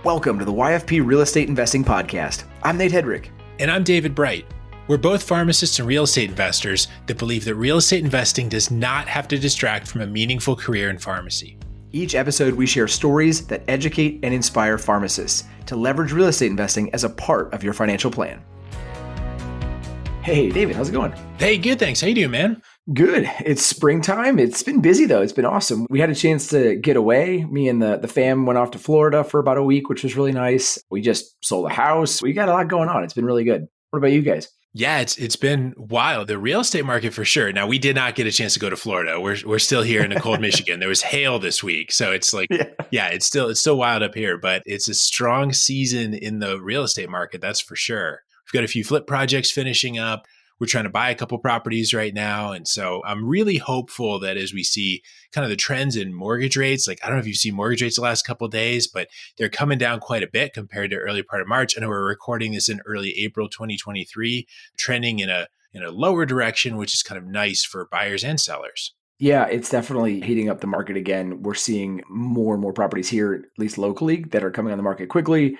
Welcome to the YFP Real Estate Investing Podcast. I'm Nate Hedrick. And I'm David Bright. We're both pharmacists and real estate investors that believe that real estate investing does not have to distract from a meaningful career in pharmacy. Each episode, we share stories that educate and inspire pharmacists to leverage real estate investing as a part of your financial plan. Hey, David, how's it going? Hey, good, thanks. How you doing, man? Good. It's springtime. It's been busy, though. It's been awesome. We had a chance to get away. Me and the fam went off to Florida for about a week, which was really nice. We just sold a house. We got a lot going on. It's been really good. What about you guys? Yeah, it's been wild. The real estate market for sure. Now, we did not get a chance to go to Florida. We're still here in the cold Michigan. There was hail this week. So it's like, yeah, it's still wild up here, but it's a strong season in the real estate market. That's for sure. We've got a few flip projects finishing up. We're trying to buy a couple properties right now. And so I'm really hopeful that as we see kind of the trends in mortgage rates, like I don't know if you've seen mortgage rates the last couple of days, but they're coming down quite a bit compared to early part of March. I know we're recording this in early April 2023, trending in a lower direction, which is kind of nice for buyers and sellers. Yeah, it's definitely heating up the market again. We're seeing more and more properties here, at least locally, that are coming on the market quickly.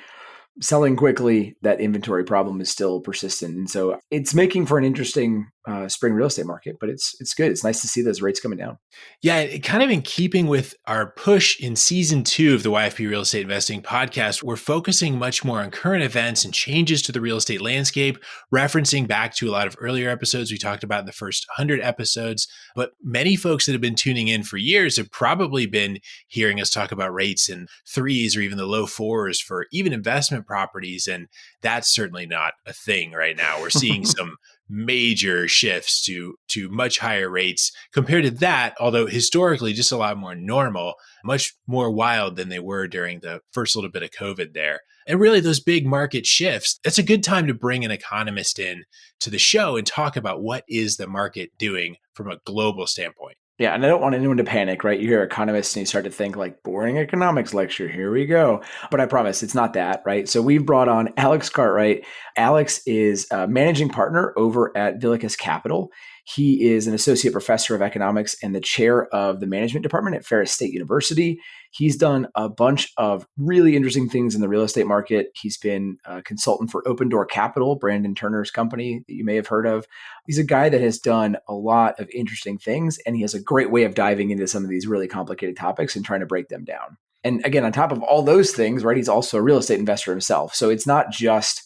Selling quickly. That inventory problem is still persistent. And so it's making for an interesting spring real estate market, but it's good. It's nice to see those rates coming down. Yeah, kind of in keeping with our push in season 2 of the YFP Real Estate Investing podcast, we're focusing much more on current events and changes to the real estate landscape, referencing back to a lot of earlier episodes we talked about in the first 100 episodes. But many folks that have been tuning in for years have probably been hearing us talk about rates in 3s or even the low 4s for even investment properties. And that's certainly not a thing right now. We're seeing some major shifts to much higher rates compared to that, although historically just a lot more normal, much more wild than they were during the first little bit of COVID there. And really those big market shifts, that's a good time to bring an economist in to the show and talk about what is the market doing from a global standpoint. Yeah, and I don't want anyone to panic, right? You hear economists and you start to think like boring economics lecture, here we go. But I promise it's not that, right? So we've brought on Alex Cartwright. Alex is a managing partner over at Vilicus Capital. He is an associate professor of economics and the chair of the management department at Ferris State University. He's done a bunch of really interesting things in the real estate market. He's been a consultant for Open Door Capital, Brandon Turner's company that you may have heard of. He's a guy that has done a lot of interesting things, and he has a great way of diving into some of these really complicated topics and trying to break them down. And again, on top of all those things, right, he's also a real estate investor himself. So it's not just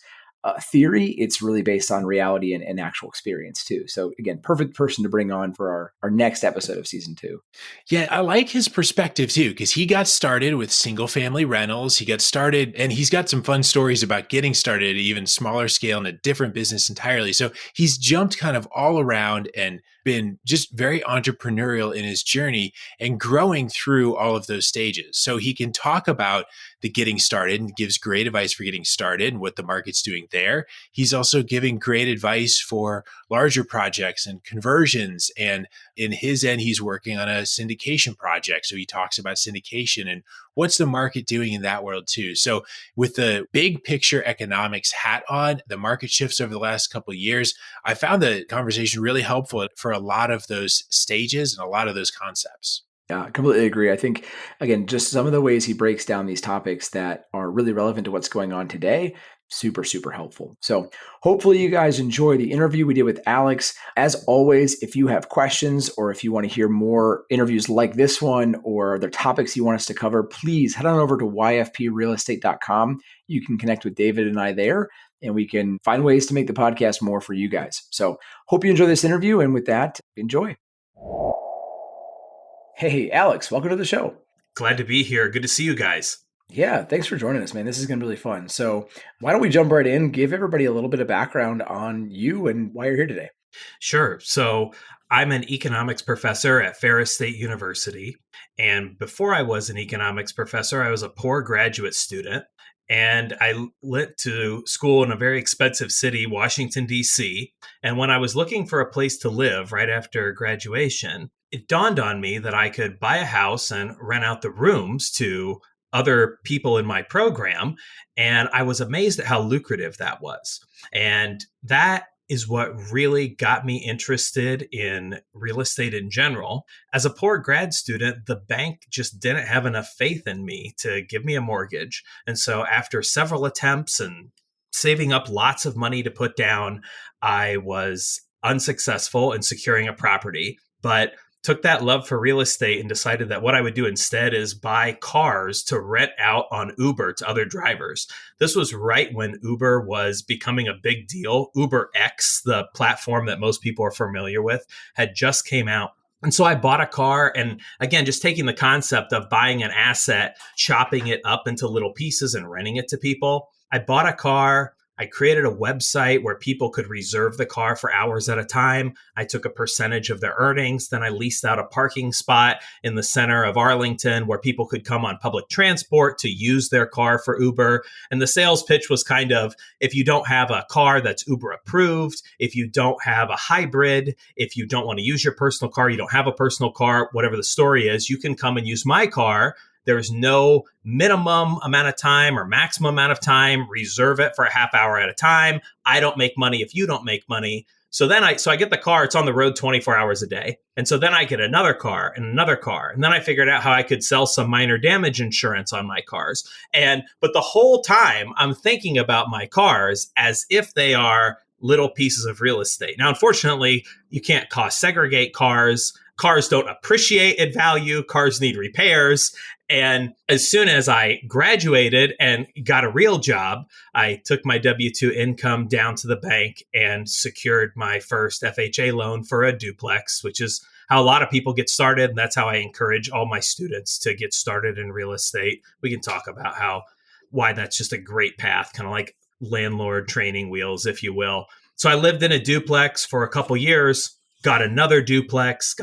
theory, it's really based on reality and actual experience too. So again, perfect person to bring on for our next episode of season 2. Yeah, I like his perspective too, because he got started with single family rentals. He got started and he's got some fun stories about getting started at an even smaller scale in a different business entirely. So he's jumped kind of all around and been just very entrepreneurial in his journey and growing through all of those stages. So he can talk about the getting started and gives great advice for getting started and what the market's doing there. He's also giving great advice for larger projects and conversions. And in his end, he's working on a syndication project. So he talks about syndication and what's the market doing in that world too. So with the big picture economics hat on, the market shifts over the last couple of years, I found the conversation really helpful for a lot of those stages and a lot of those concepts. Yeah, I completely agree. I think, again, just some of the ways he breaks down these topics that are really relevant to what's going on today, super, super helpful. So hopefully you guys enjoy the interview we did with Alex. As always, if you have questions or if you want to hear more interviews like this one or the topics you want us to cover, please head on over to yfprealestate.com. You can connect with David and I there, and we can find ways to make the podcast more for you guys. So hope you enjoy this interview. And with that, enjoy. Hey, Alex, welcome to the show. Glad to be here. Good to see you guys. Yeah, thanks for joining us, man. This is going to be really fun. So why don't we jump right in, give everybody a little bit of background on you and why you're here today. Sure. So I'm an economics professor at Ferris State University. And before I was an economics professor, I was a poor graduate student. And I went to school in a very expensive city, Washington, D.C. And when I was looking for a place to live right after graduation, it dawned on me that I could buy a house and rent out the rooms to other people in my program. And I was amazed at how lucrative that was. And that is what really got me interested in real estate in general. As a poor grad student, the bank just didn't have enough faith in me to give me a mortgage. And so after several attempts and saving up lots of money to put down, I was unsuccessful in securing a property, but took that love for real estate and decided that what I would do instead is buy cars to rent out on Uber to other drivers. This was right when Uber was becoming a big deal. Uber X, the platform that most people are familiar with, had just came out. And so I bought a car, and again, just taking the concept of buying an asset, chopping it up into little pieces and renting it to people. I bought a car. I created a website where people could reserve the car for hours at a time. I took a percentage of their earnings. Then I leased out a parking spot in the center of Arlington where people could come on public transport to use their car for Uber. And the sales pitch was kind of, if you don't have a car that's Uber approved, if you don't have a hybrid, if you don't want to use your personal car, you don't have a personal car, whatever the story is, you can come and use my car. There's no minimum amount of time or maximum amount of time. Reserve it for a half hour at a time. I don't make money if you don't make money. So I get the car. It's on the road 24 hours a day. And so then I get another car and another car. And then I figured out how I could sell some minor damage insurance on my cars. But the whole time I'm thinking about my cars as if they are little pieces of real estate. Now, unfortunately, you can't cost segregate cars. Cars don't appreciate in value. Cars need repairs. And as soon as I graduated and got a real job, I took my W-2 income down to the bank and secured my first FHA loan for a duplex, which is how a lot of people get started. And that's how I encourage all my students to get started in real estate. We can talk about why that's just a great path, kind of like landlord training wheels, if you will. So I lived in a duplex for a couple years, got another duplex,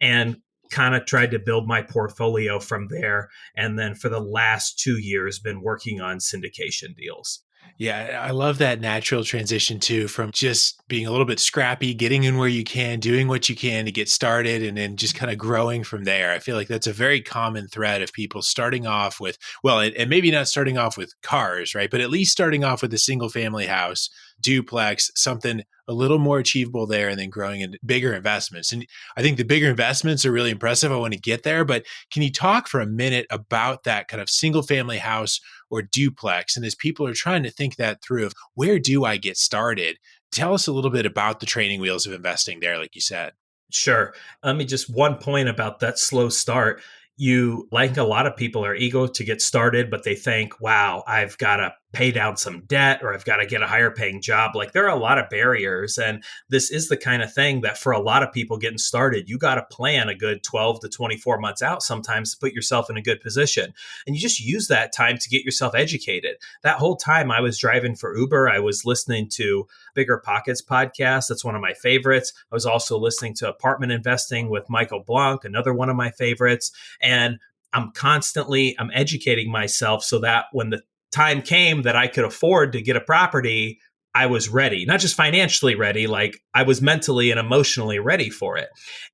and kind of tried to build my portfolio from there. And then for the last 2 years, been working on syndication deals. Yeah, I love that natural transition too, from just being a little bit scrappy, getting in where you can, doing what you can to get started, and then just kind of growing from there. I feel like that's a very common thread of people starting off with, well, and maybe not starting off with cars, right? But at least starting off with a single family house, duplex, something a little more achievable there, and then growing into bigger investments. And I think the bigger investments are really impressive. I want to get there, but can you talk for a minute about that kind of single family house or duplex? And as people are trying to think that through of where do I get started, tell us a little bit about the training wheels of investing there, like you said. Sure. Let me just one point about that slow start. You, like a lot of people, are eager to get started, but they think, wow, I've got to pay down some debt or I've got to get a higher paying job. Like there are a lot of barriers. And this is the kind of thing that for a lot of people getting started, you got to plan a good 12 to 24 months out sometimes to put yourself in a good position. And you just use that time to get yourself educated. That whole time I was driving for Uber, I was listening to Bigger Pockets podcast. That's one of my favorites. I was also listening to Apartment Investing with Michael Blanc, another one of my favorites. And I'm educating myself so that when the time came that I could afford to get a property, I was ready, not just financially ready, like I was mentally and emotionally ready for it.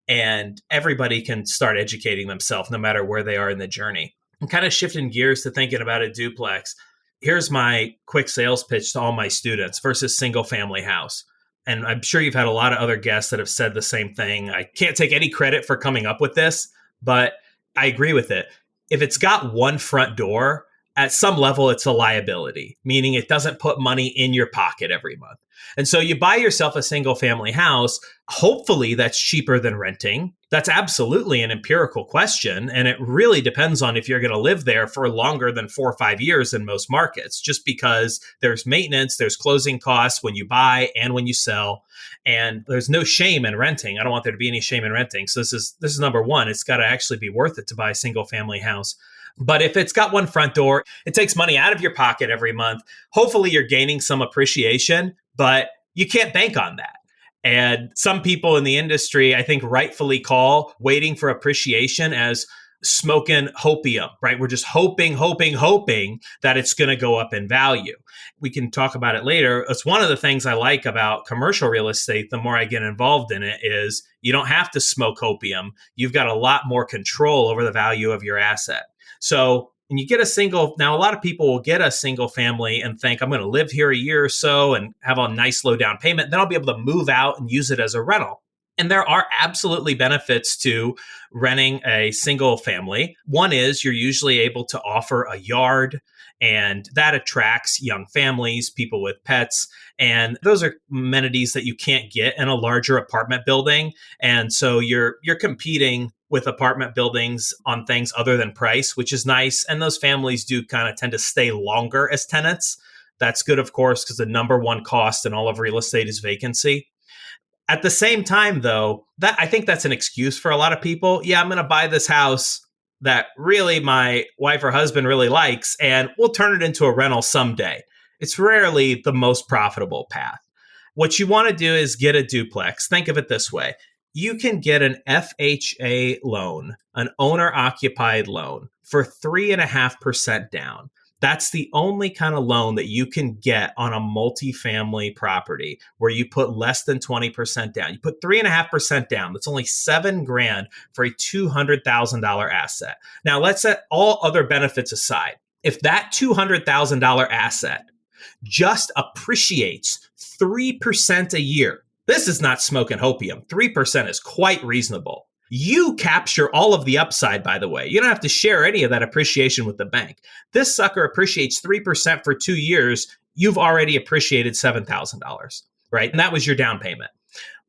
And everybody can start educating themselves no matter where they are in the journey. I'm kind of shifting gears to thinking about a duplex. Here's my quick sales pitch to all my students versus single family house. And I'm sure you've had a lot of other guests that have said the same thing. I can't take any credit for coming up with this, but I agree with it. If it's got one front door, at some level, it's a liability, meaning it doesn't put money in your pocket every month. And so you buy yourself a single family house. Hopefully that's cheaper than renting. That's absolutely an empirical question. And it really depends on if you're going to live there for longer than 4 or 5 years in most markets, just because there's maintenance, there's closing costs when you buy and when you sell. And there's no shame in renting. I don't want there to be any shame in renting. So this is number one. It's got to actually be worth it to buy a single family house. But if it's got one front door, it takes money out of your pocket every month. Hopefully you're gaining some appreciation, but you can't bank on that. And some people in the industry, I think, rightfully call waiting for appreciation as smoking hopium, right? We're just hoping that it's going to go up in value. We can talk about it later. It's one of the things I like about commercial real estate. The more I get involved in it is you don't have to smoke opium. You've got a lot more control over the value of your asset. So and you get a single, now a lot of people will get a single family and think, I'm going to live here a year or so and have a nice low down payment. Then I'll be able to move out and use it as a rental. And there are absolutely benefits to renting a single family. One is you're usually able to offer a yard, and that attracts young families, people with pets. And those are amenities that you can't get in a larger apartment building. And so you're competing with apartment buildings on things other than price, which is nice. And those families do kind of tend to stay longer as tenants. That's good, of course, because the number one cost in all of real estate is vacancy. At the same time, though, that I think that's an excuse for a lot of people. Yeah, I'm going to buy this house that really my wife or husband really likes, and we'll turn it into a rental someday. It's rarely the most profitable path. What you want to do is get a duplex. Think of it this way. You can get an FHA loan, an owner-occupied loan, for 3.5% down. That's the only kind of loan that you can get on a multifamily property where you put less than 20% down. You put 3.5% down. That's only $7,000 for a $200,000 asset. Now, let's set all other benefits aside. If that $200,000 asset just appreciates 3% a year, this is not smoking hopium. 3% is quite reasonable. You capture all of the upside, by the way. You don't have to share any of that appreciation with the bank. This sucker appreciates 3% for 2 years. You've already appreciated $7,000, right? And that was your down payment.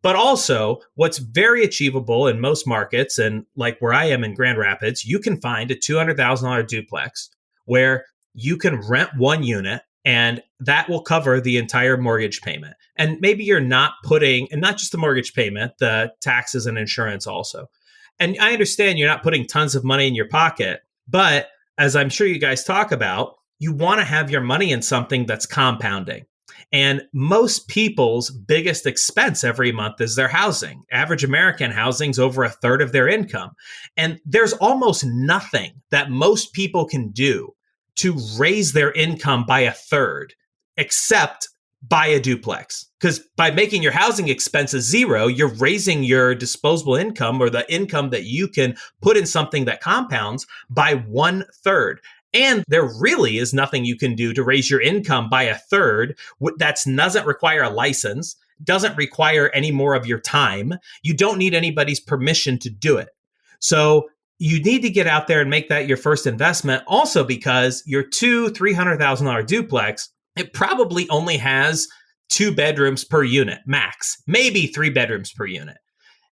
But also, what's very achievable in most markets, and like where I am in Grand Rapids, you can find a $200,000 duplex where you can rent one unit, and that will cover the entire mortgage payment. And maybe you're not putting, and not just the mortgage payment, the taxes and insurance also. And I understand you're not putting tons of money in your pocket, but as I'm sure you guys talk about, you want to have your money in something that's compounding. And most people's biggest expense every month is their housing. Average American housing's over a third of their income. And there's almost nothing that most people can do to raise their income by a third, except buy a duplex. Because by making your housing expenses zero, you're raising your disposable income, or the income that you can put in something that compounds, by 1/3. And there really is nothing you can do to raise your income by a third that doesn't require a license, doesn't require any more of your time. You don't need anybody's permission to do it. So you need to get out there and make that your first investment. Also, because your $200,000-$300,000 duplex, it probably only has 2 bedrooms per unit, max, maybe 3 bedrooms per unit.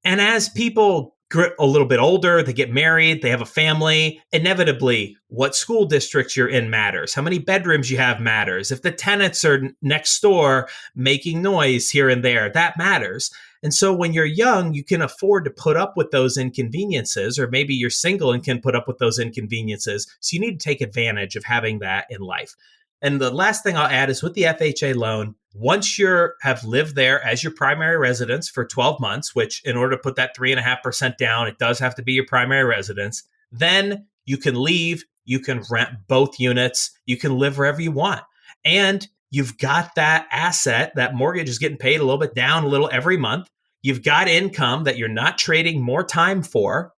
And as people get a little bit older, they get married, they have a family, inevitably what school district you're in matters. How many bedrooms you have matters. If the tenants are next door making noise here and there, that matters. And so when you're young, you can afford to put up with those inconveniences, or maybe you're single and can put up with those inconveniences. So you need to take advantage of having that in life. And the last thing I'll add is with the FHA loan, once you have lived there as your primary residence for 12 months, which in order to put that 3.5% down, it does have to be your primary residence, then you can leave, you can rent both units, you can live wherever you want. And you've got that asset, that mortgage is getting paid a little bit down a little every month. You've got income that you're not trading more time for.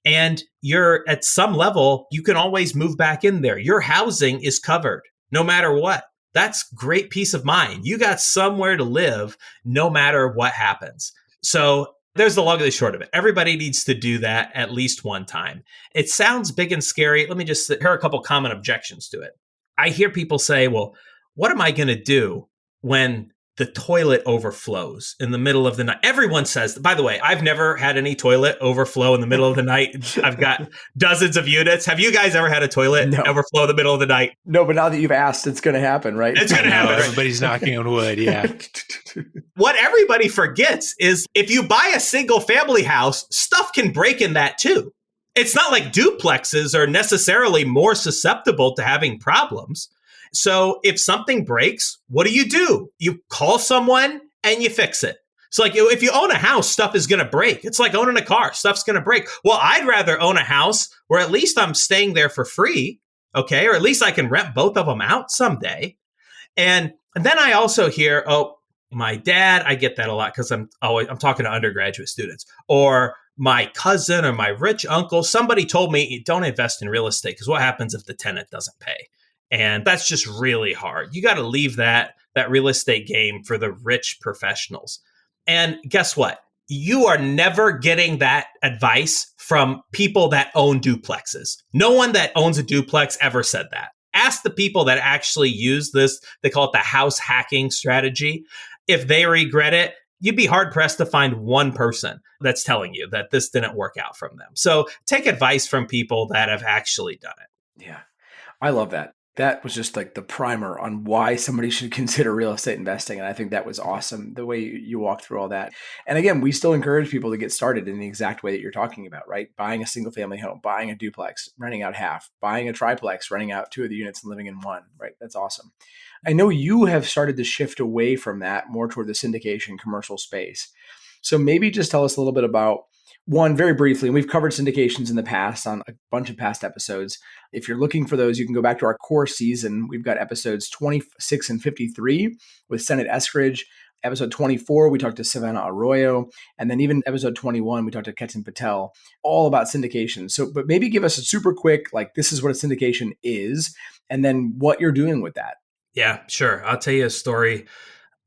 And you're at some level, you can always move back in there. Your housing is covered no matter what. That's great peace of mind. You got somewhere to live no matter what happens. So there's the long and the short of it. Everybody needs to do that at least one time. It sounds big and scary. Let me just, here are a couple common objections to it. I hear people say, well, what am I going to do when the toilet overflows in the middle of the night? Everyone says, by the way, I've never had any toilet overflow in the middle of the night. I've got dozens of units. Have you guys ever had a toilet overflow in the middle of the night? No, but now that you've asked, it's going to happen, right? It's going to happen. Right? Everybody's knocking on wood. Yeah. What everybody forgets is if you buy a single family house, stuff can break in that too. It's not like duplexes are necessarily more susceptible to having problems. So if something breaks, what do? You call someone and you fix it. So like if you own a house, stuff is going to break. It's like owning a car. Stuff's going to break. Well, I'd rather own a house where at least I'm staying there for free. Okay. Or at least I can rent both of them out someday. And then I also hear, oh, my dad, I get that a lot because I'm talking to undergraduate students, or my cousin or my rich uncle, somebody told me, don't invest in real estate because what happens if the tenant doesn't pay? And that's just really hard. You got to leave that real estate game for the rich professionals. And guess what? You are never getting that advice from people that own duplexes. No one that owns a duplex ever said that. Ask the people that actually use this. They call it the house hacking strategy. If they regret it, you'd be hard pressed to find one person that's telling you that this didn't work out from them. So take advice from people that have actually done it. Yeah, I love that. That was just like the primer on why somebody should consider real estate investing. And I think that was awesome, the way you walked through all that. And again, we still encourage people to get started in the exact way that you're talking about, right? Buying a single family home, buying a duplex, renting out half, buying a triplex, renting out 2 of the units and living in one, right? That's awesome. I know you have started to shift away from that more toward the syndication commercial space. So maybe just tell us a little bit about one, very briefly, and we've covered syndications in the past on a bunch of past episodes. If you're looking for those, you can go back to our core season. We've got episodes 26 and 53 with Senate Eskridge. Episode 24, we talked to Savannah Arroyo. And then even episode 21, we talked to Ketan Patel, all about syndication. So, but maybe give us a super quick, like, this is what a syndication is, and then what you're doing with that. Yeah, sure. I'll tell you a story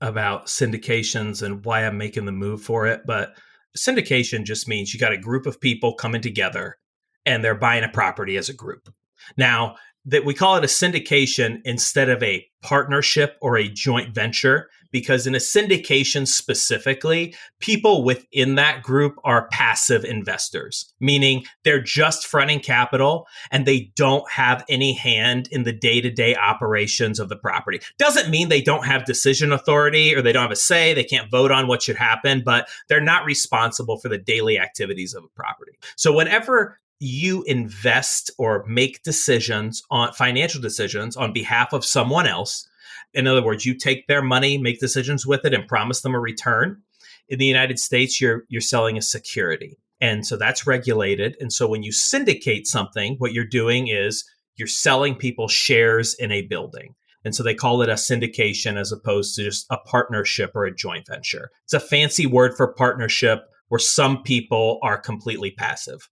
about syndications and why I'm making the move for it. But syndication just means you got a group of people coming together and they're buying a property as a group. Now, that we call it a syndication instead of a partnership or a joint venture, because in a syndication specifically, people within that group are passive investors, meaning they're just fronting capital and they don't have any hand in the day-to-day operations of the property. Doesn't mean they don't have decision authority or they don't have a say, they can't vote on what should happen, but they're not responsible for the daily activities of a property. So whenever you invest or make decisions on financial decisions on behalf of someone else, in other words, you take their money, make decisions with it, and promise them a return. In the United States, you're selling a security. And so that's regulated. And so when you syndicate something, what you're doing is you're selling people shares in a building. And so they call it a syndication as opposed to just a partnership or a joint venture. It's a fancy word for partnership where some people are completely passive.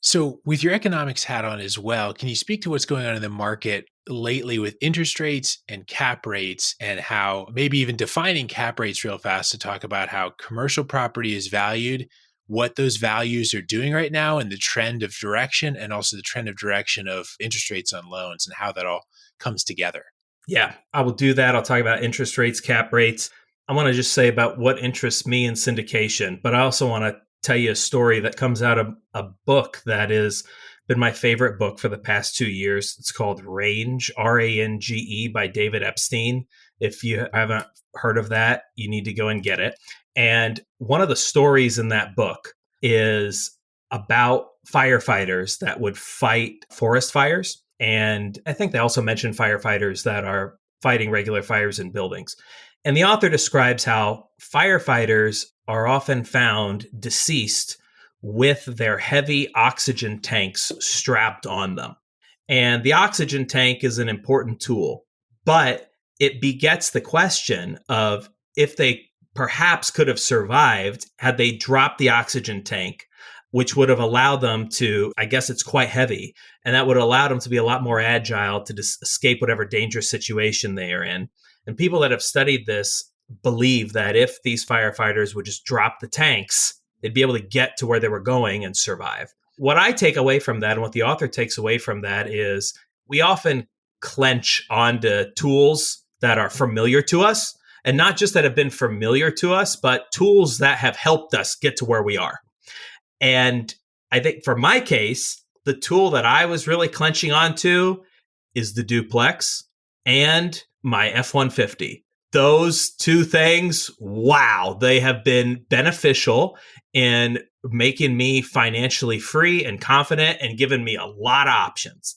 So with your economics hat on as well, can you speak to what's going on in the market lately with interest rates and cap rates, and how maybe even defining cap rates real fast to talk about how commercial property is valued, what those values are doing right now, and the trend of direction, and also the trend of direction of interest rates on loans and how that all comes together? Yeah, I will do that. I'll talk about interest rates, cap rates. I want to just say about what interests me in syndication, but I also want to tell you a story that comes out of a book that has been my favorite book for the past 2 years. It's called Range, Range, by David Epstein. If you haven't heard of that, you need to go and get it. And one of the stories in that book is about firefighters that would fight forest fires. And I think they also mention firefighters that are fighting regular fires in buildings. And the author describes how firefighters are often found deceased with their heavy oxygen tanks strapped on them. And the oxygen tank is an important tool, but it begets the question of if they perhaps could have survived had they dropped the oxygen tank, which would have allowed them to, I guess it's quite heavy, and that would allow them to be a lot more agile to escape whatever dangerous situation they are in. And people that have studied this believe that if these firefighters would just drop the tanks, they'd be able to get to where they were going and survive. What I take away from that, and what the author takes away from that, is we often clench onto tools that are familiar to us, and not just that have been familiar to us, but tools that have helped us get to where we are. And I think for my case, the tool that I was really clenching onto is the duplex and my F-150. Those two things, wow, they have been beneficial in making me financially free and confident and given me a lot of options.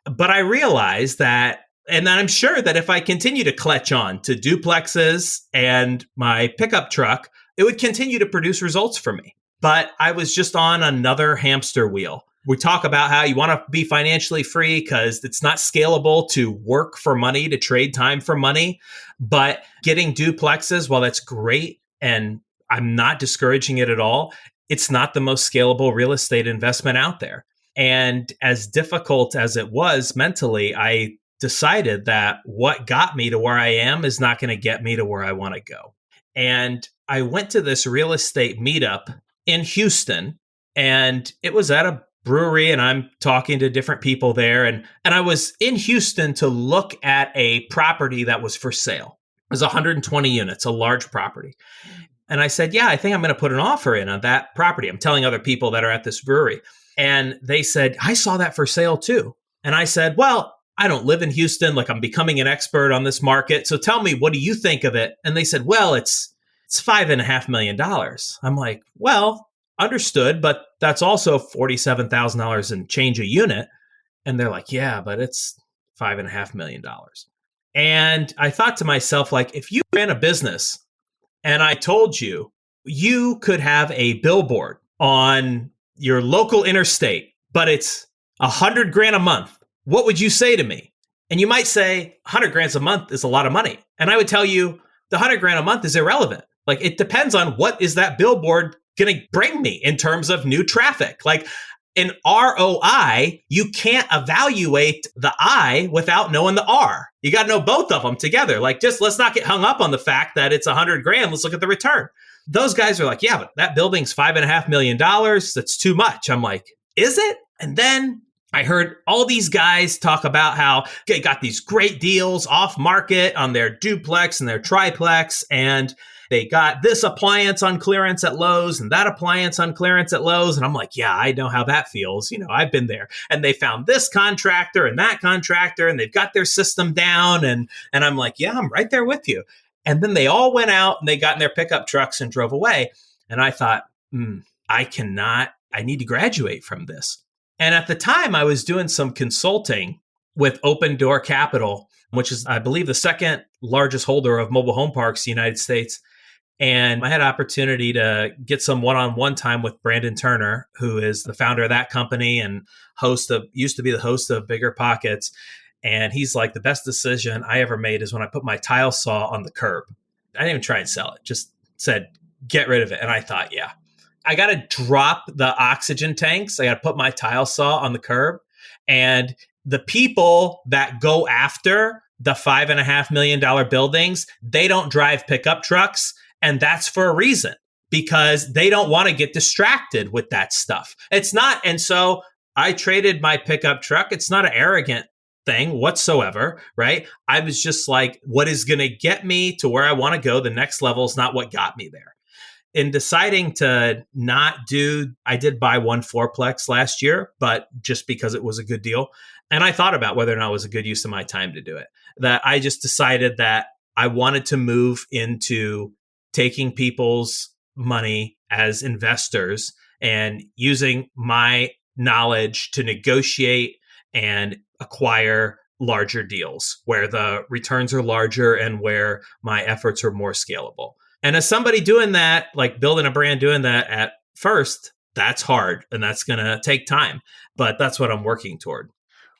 But I realized that, and I'm sure that if I continue to clutch on to duplexes and my pickup truck, it would continue to produce results for me. But I was just on another hamster wheel. We talk about how you want to be financially free because it's not scalable to work for money, to trade time for money. But getting duplexes, while that's great, and I'm not discouraging it at all, it's not the most scalable real estate investment out there. And as difficult as it was mentally, I decided that what got me to where I am is not going to get me to where I want to go. And I went to this real estate meetup in Houston, and it was at a brewery, and I'm talking to different people there. And I was in Houston to look at a property that was for sale. It was 120 units, a large property. And I said, yeah, I think I'm going to put an offer in on that property. I'm telling other people that are at this brewery. And they said, I saw that for sale too. And I said, well, I don't live in Houston. Like, I'm becoming an expert on this market. So tell me, what do you think of it? And they said, well, it's $5.5 million. I'm like, well, understood, but that's also $47,000 and change a unit. And they're like, yeah, but it's $5.5 million. And I thought to myself, like, if you ran a business and I told you, you could have a billboard on your local interstate, but it's $100,000 a month, what would you say to me? And you might say $100,000 a month is a lot of money. And I would tell you the $100,000 a month is irrelevant. Like, it depends on what is that billboard going to bring me in terms of new traffic. Like, in ROI, you can't evaluate the I without knowing the R. You got to know both of them together. Like, just let's not get hung up on the fact that it's $100,000. Let's look at the return. Those guys are like, yeah, but that building's $5.5 million. That's too much. I'm like, is it? And then I heard all these guys talk about how they got these great deals off market on their duplex and their triplex, and they got this appliance on clearance at Lowe's and that appliance on clearance at Lowe's. And I'm like, yeah, I know how that feels. You know, I've been there. And they found this contractor and that contractor, and they've got their system down. And I'm like, yeah, I'm right there with you. And then they all went out and they got in their pickup trucks and drove away. And I thought, I need to graduate from this. And at the time, I was doing some consulting with Open Door Capital, which is, I believe, the second largest holder of mobile home parks in the United States. And I had an opportunity to get some one-on-one time with Brandon Turner, who is the founder of that company and used to be the host of Bigger Pockets. And he's like, the best decision I ever made is when I put my tile saw on the curb. I didn't even try and sell it, just said, get rid of it. And I thought, yeah, I got to drop the oxygen tanks. I got to put my tile saw on the curb. And the people that go after the $5.5 million buildings, they don't drive pickup trucks. And that's for a reason, because they don't want to get distracted with that stuff. It's not. And so I traded my pickup truck. It's not an arrogant thing whatsoever, right? I was just like, what is going to get me to where I want to go? The next level is not what got me there. In deciding to not do, I did buy one fourplex last year, but just because it was a good deal. And I thought about whether or not it was a good use of my time to do it. That I just decided that I wanted to move into taking people's money as investors and using my knowledge to negotiate and acquire larger deals where the returns are larger and where my efforts are more scalable. And as somebody doing that, like building a brand, doing that at first, that's hard and that's going to take time. But that's what I'm working toward.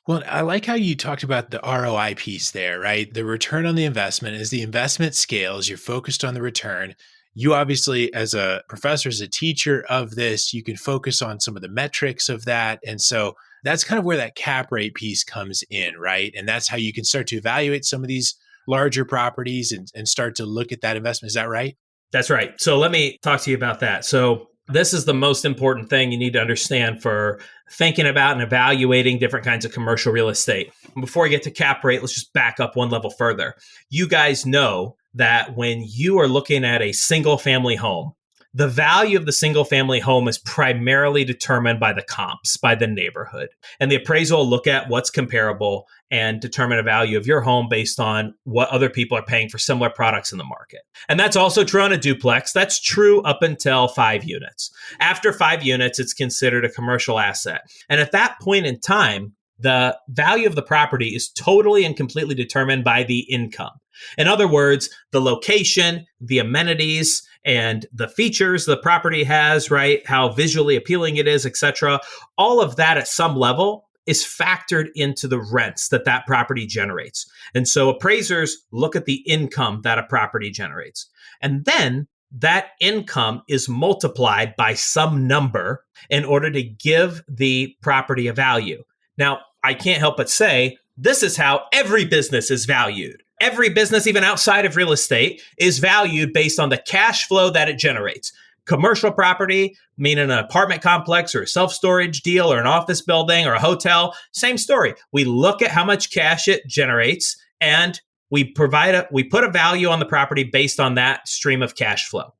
Well, I like how you talked about the ROI piece there, right? The return on the investment. As the investment scales, you're focused on the return. You obviously, as a professor, as a teacher of this, you can focus on some of the metrics of that. And so that's kind of where that cap rate piece comes in, right? And that's how you can start to evaluate some of these larger properties and start to look at that investment. Is that right? That's right. So let me talk to you about that. So this is the most important thing you need to understand for thinking about and evaluating different kinds of commercial real estate. Before I get to cap rate, let's just back up one level further. You guys know that when you are looking at a single family home, the value of the single family home is primarily determined by the comps, by the neighborhood. And the appraisal will look at what's comparable and determine a value of your home based on what other people are paying for similar products in the market. And that's also true on a duplex. That's true up until 5 units. After 5 units, it's considered a commercial asset. And at that point in time, the value of the property is totally and completely determined by the income. In other words, the location, the amenities, and the features the property has, right? How visually appealing it is, etc. All of that at some level is factored into the rents that property generates. And so appraisers look at the income that a property generates. And then that income is multiplied by some number in order to give the property a value. Now, I can't help but say, this is how every business is valued. Every business, even outside of real estate, is valued based on the cash flow that it generates. Commercial property, meaning an apartment complex or a self-storage deal or an office building or a hotel, same story. We look at how much cash it generates and we put a value on the property based on that stream of cash flow.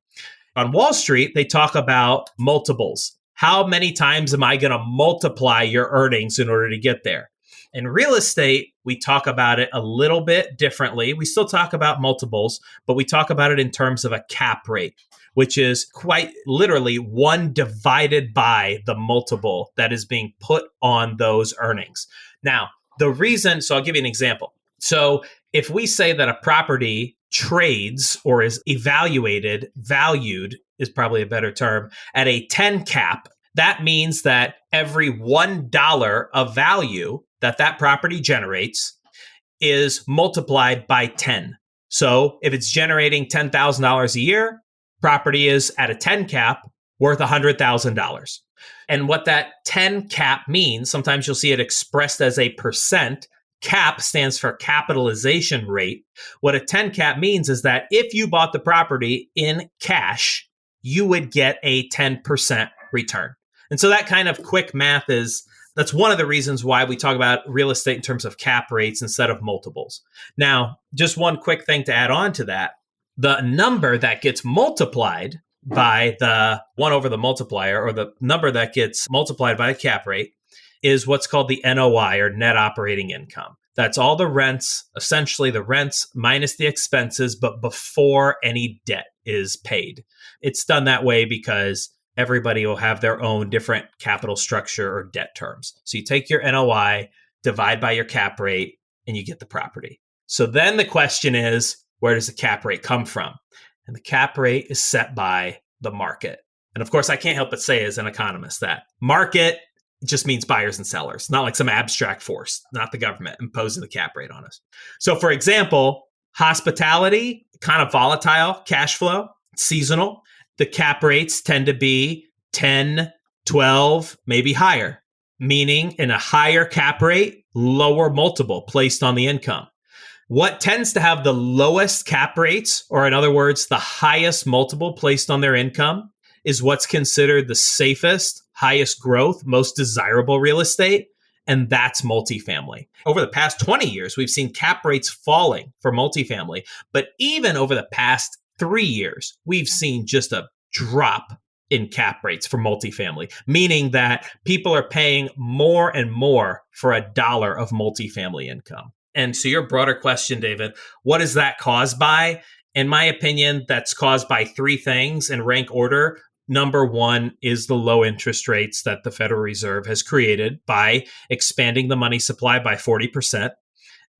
On Wall Street, they talk about multiples. How many times am I going to multiply your earnings in order to get there? In real estate, we talk about it a little bit differently. We still talk about multiples, but we talk about it in terms of a cap rate, which is quite literally 1 divided by the multiple that is being put on those earnings. Now, so I'll give you an example. So if we say that a property trades or is valued is probably a better term, at a 10 cap, that means that every $1 of value that property generates is multiplied by 10. So if it's generating $10,000 a year, property is at a 10 cap worth $100,000. And what that 10 cap means, sometimes you'll see it expressed as a percent. CAP stands for capitalization rate. What a 10 cap means is that if you bought the property in cash, you would get a 10% return. And so that kind of quick math that's one of the reasons why we talk about real estate in terms of cap rates instead of multiples. Now, just one quick thing to add on to that. The number that gets multiplied by the 1 over the multiplier, or the number that gets multiplied by the cap rate, is what's called the NOI, or net operating income. That's all the rents, essentially the rents minus the expenses, but before any debt is paid. It's done that way because everybody will have their own different capital structure or debt terms. So you take your NOI, divide by your cap rate, and you get the property. So then the question is, where does the cap rate come from? And the cap rate is set by the market. And of course, I can't help but say as an economist that market just means buyers and sellers, not like some abstract force, not the government imposing the cap rate on us. So for example, hospitality, kind of volatile cash flow, seasonal. The cap rates tend to be 10, 12, maybe higher, meaning in a higher cap rate, lower multiple placed on the income. What tends to have the lowest cap rates, or in other words, the highest multiple placed on their income, is what's considered the safest, highest growth, most desirable real estate, and that's multifamily. Over the past 20 years, we've seen cap rates falling for multifamily, but even over the past 3 years, we've seen just a drop in cap rates for multifamily, meaning that people are paying more and more for $1 of multifamily income. And so your broader question, David, what is that caused by? In my opinion, that's caused by 3 things in rank order. Number 1 is the low interest rates that the Federal Reserve has created by expanding the money supply by 40%.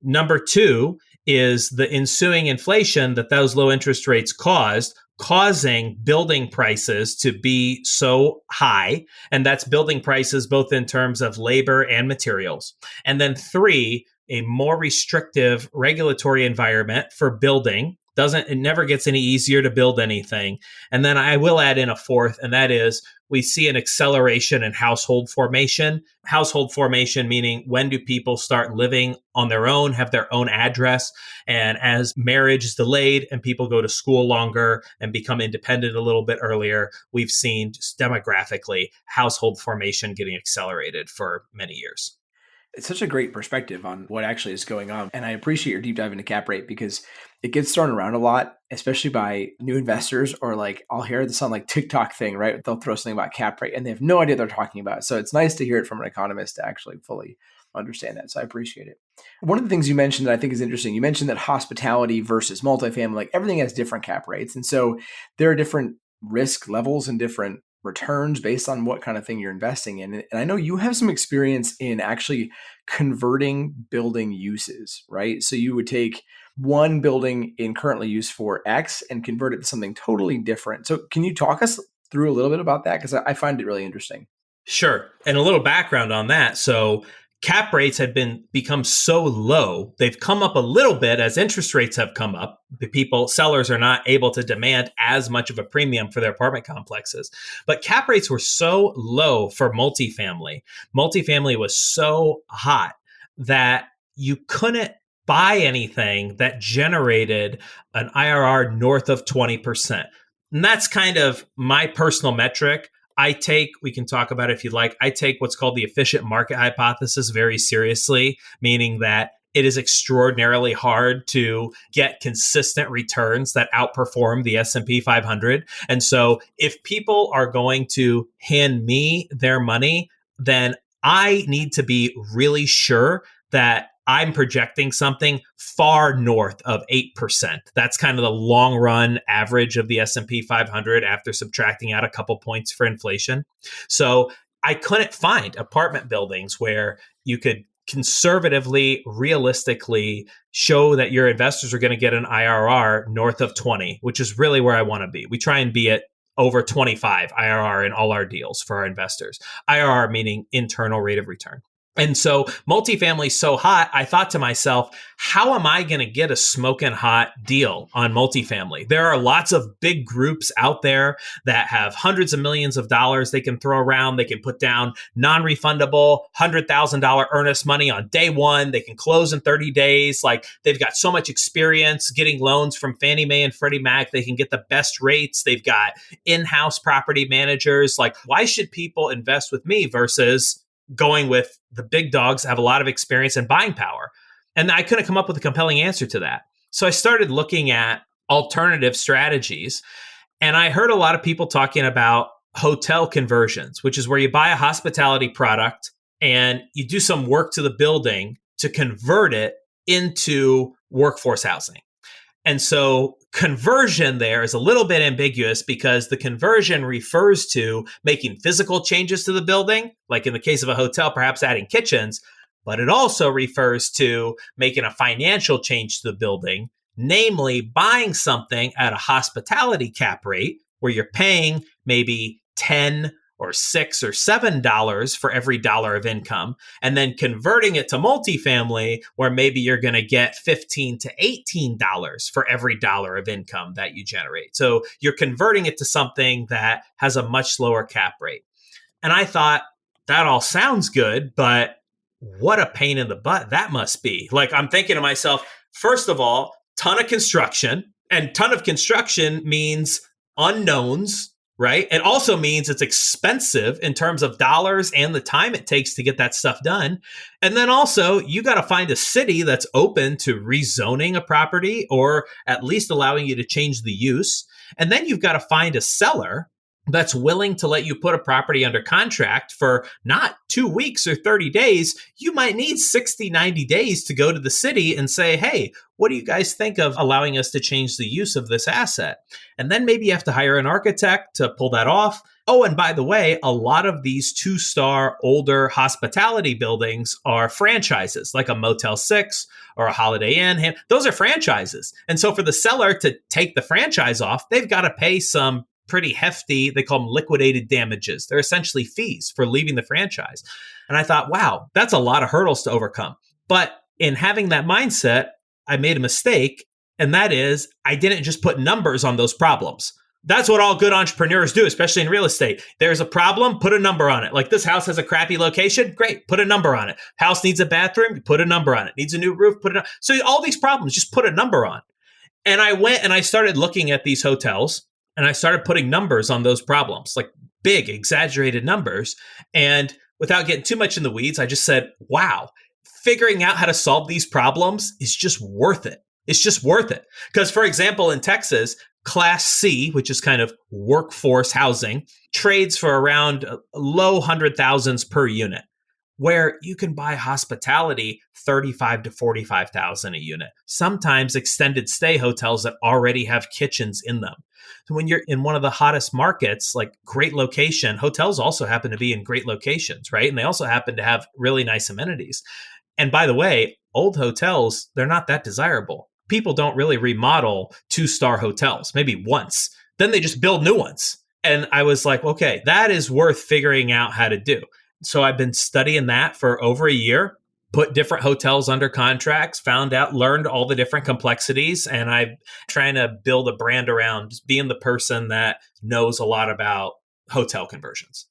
Number 2 is the ensuing inflation that those low interest rates causing building prices to be so high. And that's building prices both in terms of labor and materials. And then 3, a more restrictive regulatory environment for building. It never gets any easier to build anything. And then I will add in a 4th, and that is we see an acceleration in household formation. Household formation meaning, when do people start living on their own, have their own address? And as marriage is delayed and people go to school longer and become independent a little bit earlier, we've seen just demographically household formation getting accelerated for many years. It's such a great perspective on what actually is going on. And I appreciate your deep dive into cap rate because it gets thrown around a lot, especially by new investors, or like I'll hear this on like TikTok thing, right? They'll throw something about cap rate and they have no idea what they're talking about. So it's nice to hear it from an economist to actually fully understand that. So I appreciate it. One of the things you mentioned that I think is interesting, you mentioned that hospitality versus multifamily, like everything has different cap rates. And so there are different risk levels and different returns based on what kind of thing you're investing in. And I know you have some experience in actually converting building uses, right? So you would take one building in currently use for X and convert it to something totally different. So can you talk us through a little bit about that? Because I find it really interesting. Sure. And a little background on that. So cap rates had become so low. They've come up a little bit as interest rates have come up. Sellers are not able to demand as much of a premium for their apartment complexes. But cap rates were so low for multifamily. Multifamily was so hot that you couldn't buy anything that generated an IRR north of 20%. And that's kind of my personal metric. We can talk about it if you'd like, I take what's called the efficient market hypothesis very seriously, meaning that it is extraordinarily hard to get consistent returns that outperform the S&P 500. And so if people are going to hand me their money, then I need to be really sure that I'm projecting something far north of 8%. That's kind of the long run average of the S&P 500 after subtracting out a couple points for inflation. So I couldn't find apartment buildings where you could conservatively, realistically show that your investors are going to get an IRR north of 20, which is really where I want to be. We try and be at over 25 IRR in all our deals for our investors. IRR meaning internal rate of return. And so multifamily is so hot, I thought to myself, how am I going to get a smoking hot deal on multifamily? There are lots of big groups out there that have hundreds of millions of dollars they can throw around. They can put down non-refundable $100,000 earnest money on day one. They can close in 30 days. Like they've got so much experience getting loans from Fannie Mae and Freddie Mac. They can get the best rates. They've got in-house property managers. Like why should people invest with me versus going with the big dogs that have a lot of experience and buying power? And I couldn't come up with a compelling answer to that. So I started looking at alternative strategies. And I heard a lot of people talking about hotel conversions, which is where you buy a hospitality product and you do some work to the building to convert it into workforce housing. And so conversion there is a little bit ambiguous because the conversion refers to making physical changes to the building, like in the case of a hotel, perhaps adding kitchens, but it also refers to making a financial change to the building, namely buying something at a hospitality cap rate where you're paying maybe 10 or $6 or $7 for every dollar of income, and then converting it to multifamily where maybe you're going to get $15 to $18 for every dollar of income that you generate. So you're converting it to something that has a much lower cap rate. And I thought that all sounds good, but what a pain in the butt that must be. Like I'm thinking to myself, first of all, ton of construction, and ton of construction means unknowns. Right? It also means it's expensive in terms of dollars and the time it takes to get that stuff done. And then also, you got to find a city that's open to rezoning a property or at least allowing you to change the use. And then you've got to find a seller that's willing to let you put a property under contract for not 2 weeks or 30 days. You might need 60, 90 days to go to the city and say, hey, what do you guys think of allowing us to change the use of this asset? And then maybe you have to hire an architect to pull that off. Oh, and by the way, a lot of these 2-star older hospitality buildings are franchises, like a Motel 6 or a Holiday Inn. Those are franchises. And so for the seller to take the franchise off, they've got to pay some pretty hefty, they call them liquidated damages. They're essentially fees for leaving the franchise. And I thought, wow, that's a lot of hurdles to overcome. But in having that mindset, I made a mistake. And that is, I didn't just put numbers on those problems. That's what all good entrepreneurs do, especially in real estate. There's a problem, put a number on it. Like this house has a crappy location, great, put a number on it. House needs a bathroom, put a number on it. Needs a new roof, put it on. So all these problems, just put a number on. And I went and I started looking at these hotels. And I started putting numbers on those problems, like big, exaggerated numbers. And without getting too much in the weeds, I just said, wow, figuring out how to solve these problems is just worth it. It's just worth it. Because, for example, in Texas, Class C, which is kind of workforce housing, trades for around low 100,000s per unit, where you can buy hospitality 35 to 45,000 a unit. Sometimes extended stay hotels that already have kitchens in them. So when you're in one of the hottest markets, like great location, hotels also happen to be in great locations, right? And they also happen to have really nice amenities. And by the way, old hotels, they're not that desirable. People don't really remodel 2-star hotels, maybe once. Then they just build new ones. And I was like, okay, that is worth figuring out how to do. So I've been studying that for over a year. put different hotels under contracts, learned all the different complexities. And I'm trying to build a brand around just being the person that knows a lot about hotel conversions.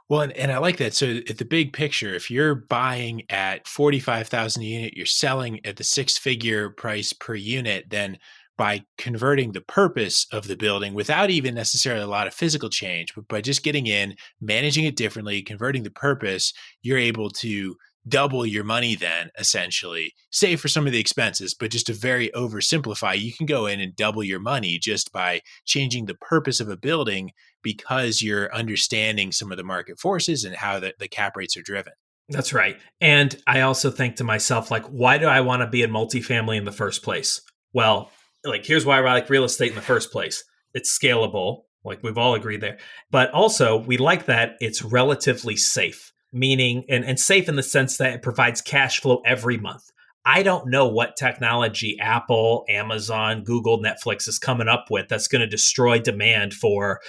Well, and I like that. So at the big picture, if you're buying at 45,000 a unit, you're selling at the six-figure price per unit, then by converting the purpose of the building without even necessarily a lot of physical change, but by just getting in, managing it differently, converting the purpose, you're able to double your money then essentially, save for some of the expenses, but just to very oversimplify, you can go in and double your money just by changing the purpose of a building because you're understanding some of the market forces and how the cap rates are driven. That's right. And I also think to myself, like, why do I want to be in multifamily in the first place? Well, like, here's why I like real estate in the first place. It's scalable. Like, we've all agreed there. But also, we like that it's relatively safe, meaning, and safe in the sense that it provides cash flow every month. I don't know what technology Apple, Amazon, Google, Netflix is coming up with that's going to destroy demand for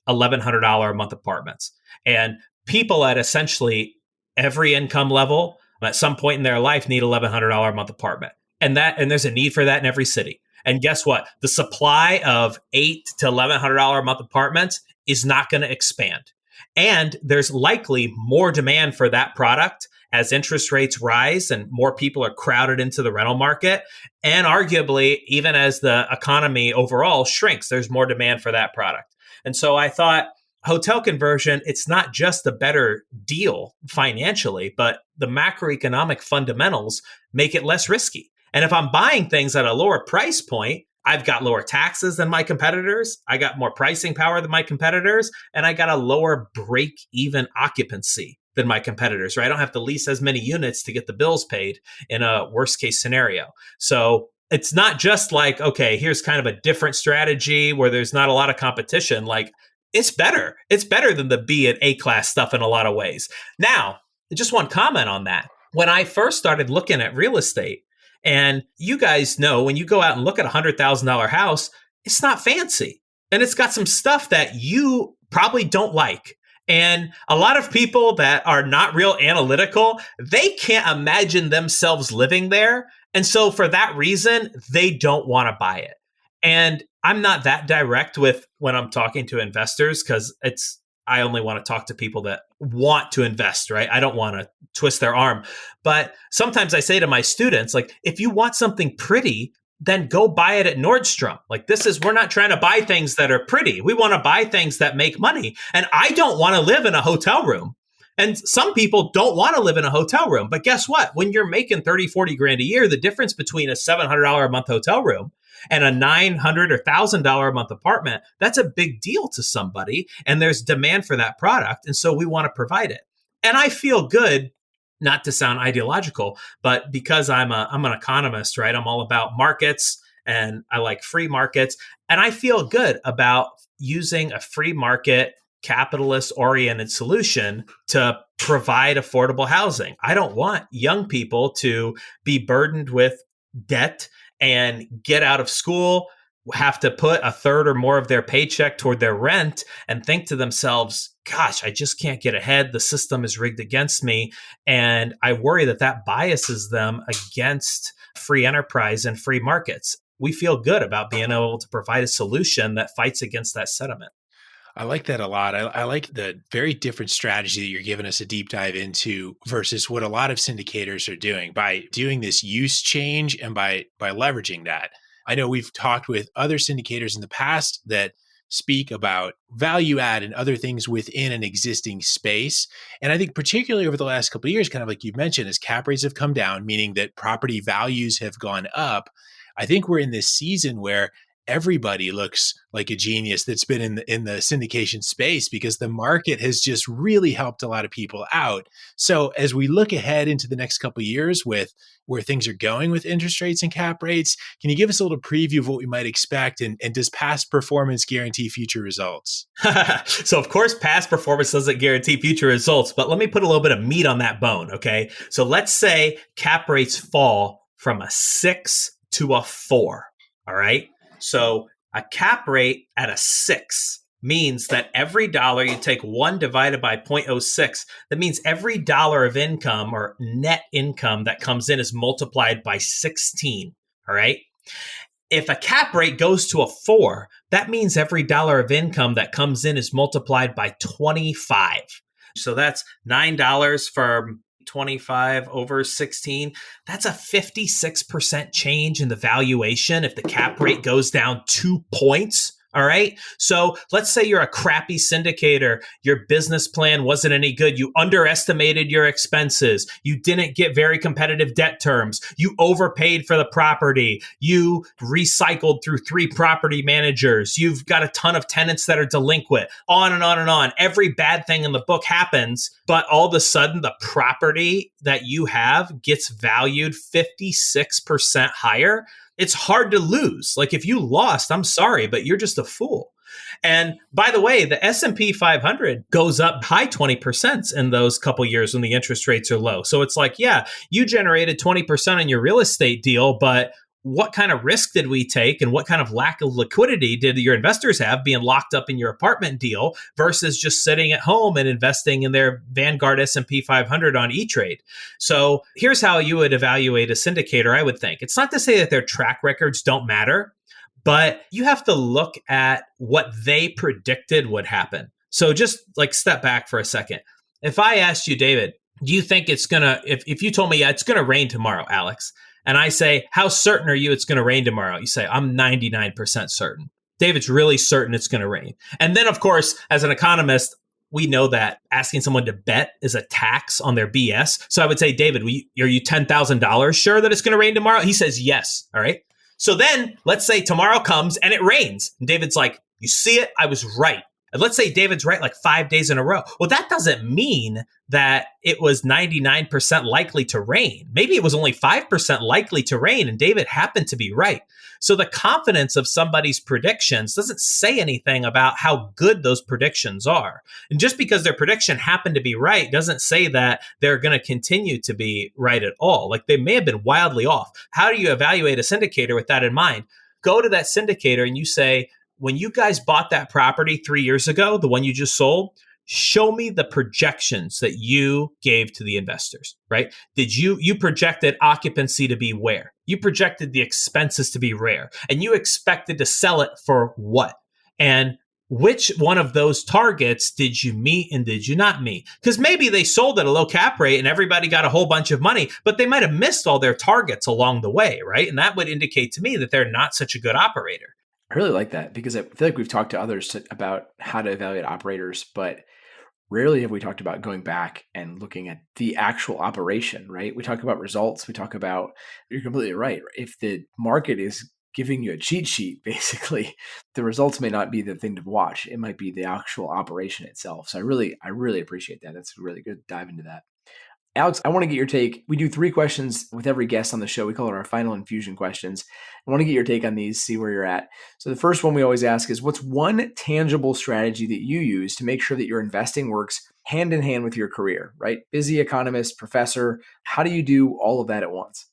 $1,100 a month apartments. And people at essentially every income level at some point in their life need $1,100 a month apartment. And there's a need for that in every city. And guess what? The supply of $800 to $1,100 a month apartments is not going to expand. And there's likely more demand for that product as interest rates rise and more people are crowded into the rental market. And arguably, even as the economy overall shrinks, there's more demand for that product. And so I thought hotel conversion, it's not just a better deal financially, but the macroeconomic fundamentals make it less risky. And if I'm buying things at a lower price point, I've got lower taxes than my competitors. I got more pricing power than my competitors, and I got a lower break-even occupancy than my competitors, right? I don't have to lease as many units to get the bills paid in a worst-case scenario. So it's not just like, okay, here's kind of a different strategy where there's not a lot of competition. Like, it's better. It's better than the B and A class stuff in a lot of ways. Now, just one comment on that. When I first started looking at real estate, and you guys know when you go out and look at a $100,000 house, it's not fancy. And it's got some stuff that you probably don't like. And a lot of people that are not real analytical, they can't imagine themselves living there. And so for that reason, they don't want to buy it. And I'm not that direct with when I'm talking to investors because I only want to talk to people that want to invest, right? I don't want to twist their arm. But sometimes I say to my students, like, if you want something pretty, then go buy it at Nordstrom. Like, we're not trying to buy things that are pretty. We want to buy things that make money. And I don't want to live in a hotel room. And some people don't want to live in a hotel room. But guess what? When you're making 30, 40 grand a year, the difference between a $700 a month hotel room and a $900 or $1,000 a month apartment, that's a big deal to somebody. And there's demand for that product. And so we want to provide it. And I feel good, not to sound ideological, but because I'm an economist, right? I'm all about markets and I like free markets. And I feel good about using a free market, capitalist oriented solution to provide affordable housing. I don't want young people to be burdened with debt and get out of school, have to put a third or more of their paycheck toward their rent and think to themselves, gosh, I just can't get ahead. The system is rigged against me. And I worry that biases them against free enterprise and free markets. We feel good about being able to provide a solution that fights against that sentiment. I like that a lot. I like the very different strategy that you're giving us a deep dive into versus what a lot of syndicators are doing by doing this use change and by leveraging that. I know we've talked with other syndicators in the past that speak about value add and other things within an existing space. And I think particularly over the last couple of years, kind of like you mentioned, as cap rates have come down, meaning that property values have gone up, I think we're in this season where everybody looks like a genius that's been in the syndication space because the market has just really helped a lot of people out. So as we look ahead into the next couple of years with where things are going with interest rates and cap rates, can you give us a little preview of what we might expect? And does past performance guarantee future results? So of course, past performance doesn't guarantee future results, but let me put a little bit of meat on that bone. Okay. So let's say cap rates fall from a 6 to a 4. All right. So a cap rate at a 6 means that every dollar, you take 1 divided by 0.06, that means every dollar of income or net income that comes in is multiplied by 16. All right. If a cap rate goes to a 4, that means every dollar of income that comes in is multiplied by 25. So that's $9 for 25 over 16. That's a 56% change in the valuation if the cap rate goes down 2 points. All right. So let's say you're a crappy syndicator. Your business plan wasn't any good. You underestimated your expenses. You didn't get very competitive debt terms. You overpaid for the property. You recycled through 3 property managers. You've got a ton of tenants that are delinquent, on and on and on. Every bad thing in the book happens, but all of a sudden the property that you have gets valued 56% higher. It's hard to lose. Like if you lost, I'm sorry, but you're just a fool. And by the way, the S&P 500 goes up high 20% in those couple years when the interest rates are low. So it's like, yeah, you generated 20% on your real estate deal, but what kind of risk did we take and what kind of lack of liquidity did your investors have being locked up in your apartment deal versus just sitting at home and investing in their Vanguard S&P 500 on E-Trade? So here's how you would evaluate a syndicator, I would think. It's not to say that their track records don't matter, but you have to look at what they predicted would happen. So just like step back for a second. If I asked you, David, do you think it's going to, if you told me, yeah, it's going to rain tomorrow, Alex, and I say, how certain are you it's going to rain tomorrow? You say, I'm 99% certain. David's really certain it's going to rain. And then, of course, as an economist, we know that asking someone to bet is a tax on their BS. So I would say, David, are you $10,000 sure that it's going to rain tomorrow? He says, yes. All right. So then let's say tomorrow comes and it rains. And David's like, you see it? I was right. And let's say David's right like 5 days in a row. Well, that doesn't mean that it was 99% likely to rain. Maybe it was only 5% likely to rain and David happened to be right. So the confidence of somebody's predictions doesn't say anything about how good those predictions are. And just because their prediction happened to be right doesn't say that they're going to continue to be right at all. Like they may have been wildly off. How do you evaluate a syndicator with that in mind? Go to that syndicator and you say, when you guys bought that property 3 years ago, the one you just sold, show me the projections that you gave to the investors, right? Did you projected occupancy to be where? You projected the expenses to be rare, and you expected to sell it for what? And which one of those targets did you meet and did you not meet? Because maybe they sold at a low cap rate and everybody got a whole bunch of money, but they might have missed all their targets along the way, right? And that would indicate to me that they're not such a good operator. I really like that because I feel like we've talked to others about how to evaluate operators, but rarely have we talked about going back and looking at the actual operation, right? We talk about results. We talk about, you're completely right. If the market is giving you a cheat sheet, basically, the results may not be the thing to watch. It might be the actual operation itself. So I really appreciate that. That's really good dive into that. Alex, I want to get your take. We do 3 questions with every guest on the show. We call it our final infusion questions. I want to get your take on these, see where you're at. So the first one we always ask is, what's one tangible strategy that you use to make sure that your investing works hand in hand with your career, right? Busy economist, professor. How do you do all of that at once?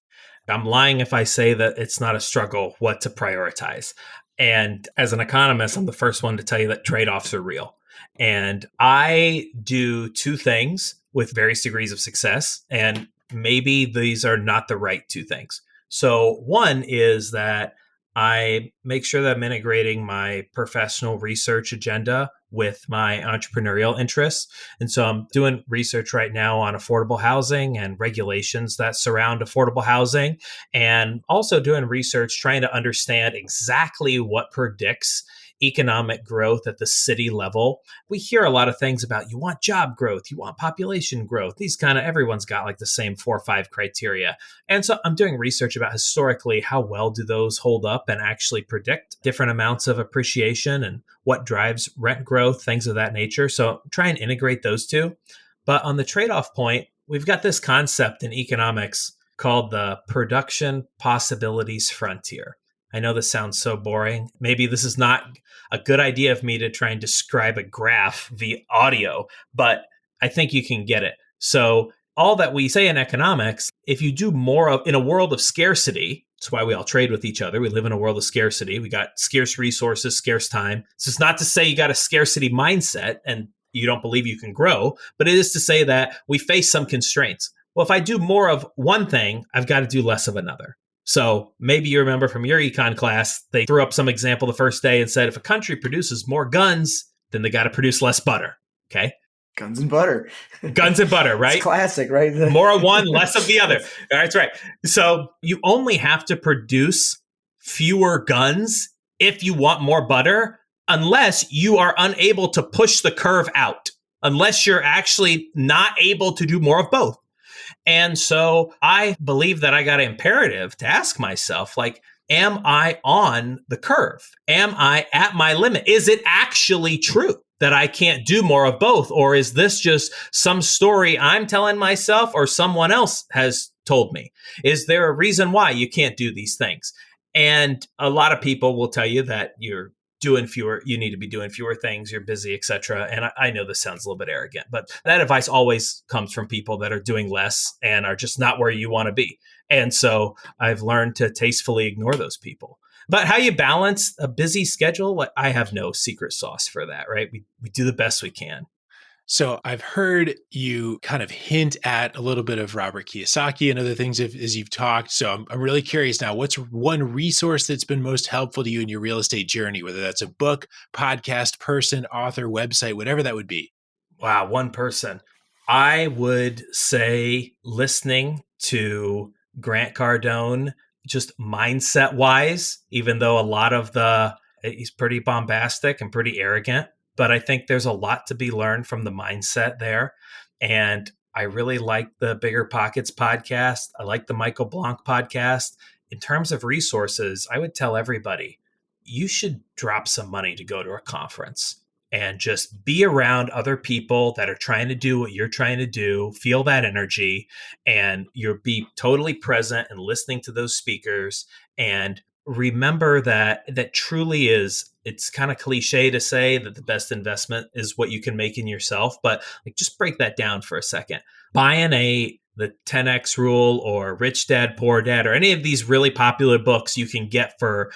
I'm lying if I say that it's not a struggle what to prioritize. And as an economist, I'm the first one to tell you that trade-offs are real. And I do 2 things with various degrees of success. And maybe these are not the right 2 things. So one is that I make sure that I'm integrating my professional research agenda with my entrepreneurial interests. And so I'm doing research right now on affordable housing and regulations that surround affordable housing, and also doing research trying to understand exactly what predicts economic growth at the city level. We hear a lot of things about you want job growth, you want population growth. These kind of, everyone's got like the same 4 or 5 criteria. And so I'm doing research about historically how well do those hold up and actually predict different amounts of appreciation and what drives rent growth, things of that nature. So try and integrate those 2. But on the trade-off point, we've got this concept in economics called the production possibilities frontier. I know this sounds so boring. Maybe this is not a good idea of me to try and describe a graph via audio, but I think you can get it. So all that we say in economics, if you do more of in a world of scarcity, That's why we all trade with each other. We live in a world of scarcity. We got scarce resources, scarce time. This is not to say you got a scarcity mindset and you don't believe you can grow, but it is to say that we face some constraints. Well, if I do more of one thing, I've got to do less of another. So maybe you remember from your econ class, they threw up some example the first day and said, if a country produces more guns, then they got to produce less butter. Okay. Guns and butter. Guns and butter, right? It's classic, right? More of one, less of the other. That's right. So you only have to produce fewer guns if you want more butter, unless you are unable to push the curve out, unless you're actually not able to do more of both. And so I believe that I got an imperative to ask myself, like, am I on the curve? Am I at my limit? Is it actually true that I can't do more of both? Or is this just some story I'm telling myself or someone else has told me? Is there a reason why you can't do these things? And a lot of people will tell you that you need to be doing fewer things, you're busy, etc. And I know this sounds a little bit arrogant, but that advice always comes from people that are doing less and are just not where you want to be. And so I've learned to tastefully ignore those people. But how you balance a busy schedule, I have no secret sauce for that, right? We do the best we can. So I've heard you kind of hint at a little bit of Robert Kiyosaki and other things as you've talked. So I'm really curious now, what's one resource that's been most helpful to you in your real estate journey, whether that's a book, podcast, person, author, website, whatever that would be? Wow, one person. I would say listening to Grant Cardone, just mindset wise, even though he's pretty bombastic and pretty arrogant, but I think there's a lot to be learned from the mindset there. And I really like the Bigger Pockets podcast. I like the Michael Blanc podcast. In terms of resources, I would tell everybody, you should drop some money to go to a conference and just be around other people that are trying to do what you're trying to do, feel that energy, and you'll be totally present and listening to those speakers. And remember that truly is, it's kind of cliche to say that the best investment is what you can make in yourself, but like, just break that down for a second. Buying the 10X rule or Rich Dad, Poor Dad, or any of these really popular books you can get for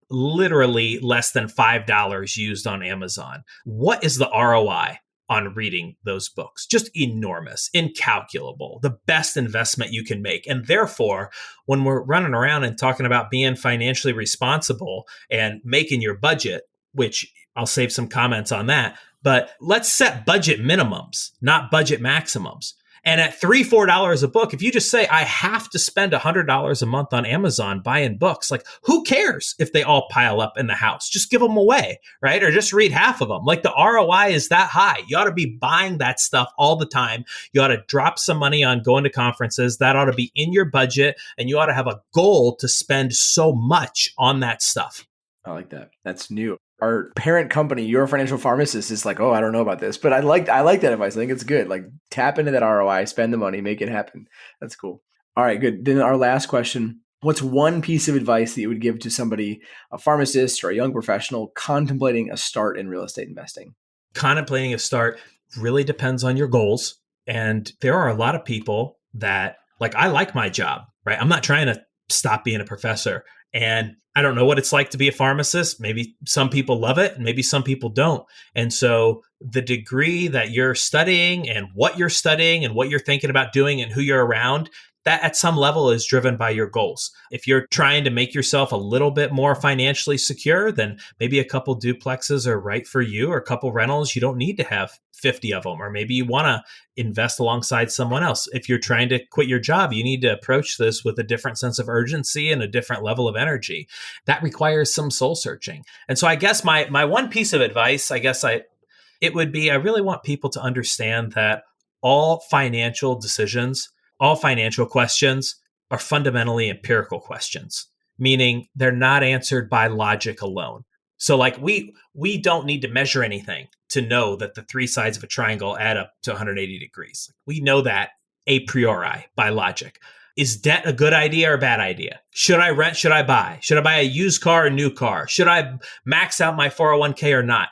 literally less than $5 used on Amazon. What is the ROI on reading those books? Just enormous, incalculable, the best investment you can make. And therefore, when we're running around and talking about being financially responsible and making your budget, which I'll save some comments on that, but let's set budget minimums, not budget maximums. And at $3, $4 a book, if you just say, I have to spend $100 a month on Amazon buying books, like, who cares if they all pile up in the house? Just give them away, right? Or just read half of them. Like, the ROI is that high. You ought to be buying that stuff all the time. You ought to drop some money on going to conferences. That ought to be in your budget. And you ought to have a goal to spend so much on that stuff. I like that. That's new. Our parent company, Your Financial Pharmacist, is like, oh, I don't know about this, but I like that advice. I think it's good. Like, tap into that ROI, spend the money, make it happen. That's cool. All right, good. Then our last question: what's one piece of advice that you would give to somebody, a pharmacist or a young professional contemplating a start in real estate investing? Contemplating a start really depends on your goals, and there are a lot of people that, like, I like my job, right? I'm not trying to stop being a professor. And I don't know what it's like to be a pharmacist. Maybe some people love it and maybe some people don't. And so the degree that you're studying and what you're thinking about doing and who you're around, that at some level is driven by your goals. If you're trying to make yourself a little bit more financially secure, then maybe a couple duplexes are right for you, or a couple rentals. You don't need to have 50 of them, or maybe you want to invest alongside someone else. If you're trying to quit your job, you need to approach this with a different sense of urgency and a different level of energy. That requires some soul searching. And so I guess my one piece of advice, it would be, I really want people to understand that all financial decisions, all financial questions are fundamentally empirical questions, meaning they're not answered by logic alone. So like we don't need to measure anything to know that the three sides of a triangle add up to 180 degrees. We know that a priori by logic. Is debt a good idea or a bad idea? Should I rent? Should I buy? Should I buy a used car or a new car? Should I max out my 401k or not?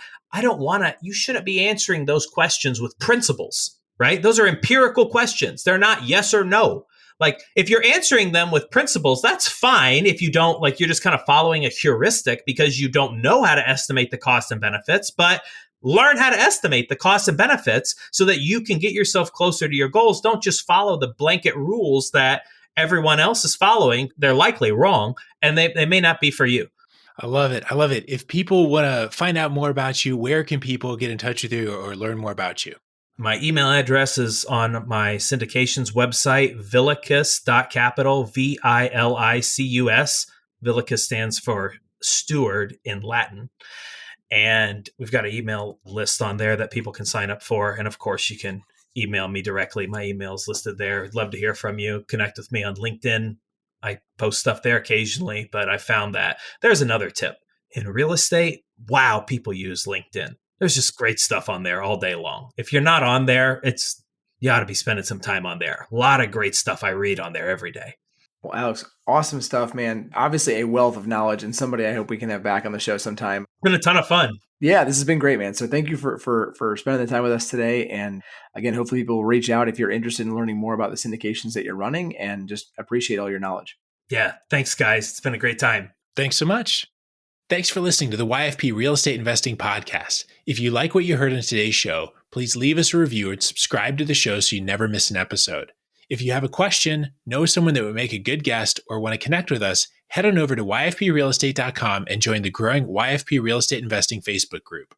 You shouldn't be answering those questions with principles, right? Those are empirical questions. They're not yes or no. Like if you're answering them with principles, that's fine. If you don't, like you're just kind of following a heuristic because you don't know how to estimate the cost and benefits, but learn how to estimate the costs and benefits so that you can get yourself closer to your goals. Don't just follow the blanket rules that everyone else is following. They're likely wrong, and they may not be for you. I love it. I love it. If people want to find out more about you, where can people get in touch with you or learn more about you? My email address is on my syndications website, vilicus.capital, Vilicus. Vilicus stands for steward in Latin. And we've got an email list on there that people can sign up for. And of course, you can email me directly. My email is listed there. I'd love to hear from you. Connect with me on LinkedIn. I post stuff there occasionally, but I found that there's another tip. In real estate, wow, people use LinkedIn. There's just great stuff on there all day long. If you're not on there, you ought to be spending some time on there. A lot of great stuff I read on there every day. Well, Alex, awesome stuff, man. Obviously a wealth of knowledge and somebody I hope we can have back on the show sometime. It's been a ton of fun. Yeah, this has been great, man. So thank you for spending the time with us today. And again, hopefully people will reach out if you're interested in learning more about the syndications that you're running, and just appreciate all your knowledge. Yeah. Thanks, guys. It's been a great time. Thanks so much. Thanks for listening to the YFP Real Estate Investing Podcast. If you like what you heard in today's show, please leave us a review and subscribe to the show so you never miss an episode. If you have a question, know someone that would make a good guest, or want to connect with us, head on over to yfprealestate.com and join the growing YFP Real Estate Investing Facebook group.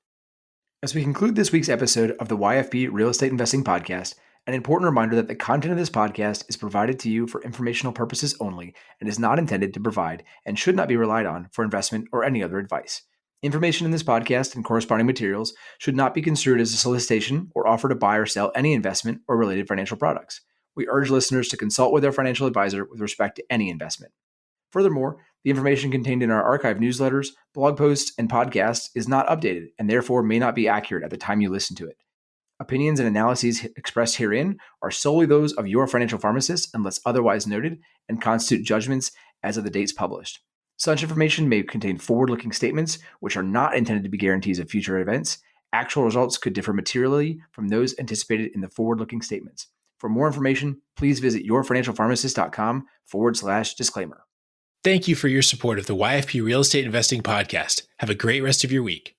As we conclude this week's episode of the YFP Real Estate Investing Podcast, an important reminder that the content of this podcast is provided to you for informational purposes only and is not intended to provide and should not be relied on for investment or any other advice. Information in this podcast and corresponding materials should not be construed as a solicitation or offer to buy or sell any investment or related financial products. We urge listeners to consult with their financial advisor with respect to any investment. Furthermore, the information contained in our archive newsletters, blog posts, and podcasts is not updated and therefore may not be accurate at the time you listen to it. Opinions and analyses expressed herein are solely those of your financial pharmacist unless otherwise noted, and constitute judgments as of the dates published. Such information may contain forward-looking statements which are not intended to be guarantees of future events. Actual results could differ materially from those anticipated in the forward-looking statements. For more information, please visit yourfinancialpharmacist.com/disclaimer. Thank you for your support of the YFP Real Estate Investing Podcast. Have a great rest of your week.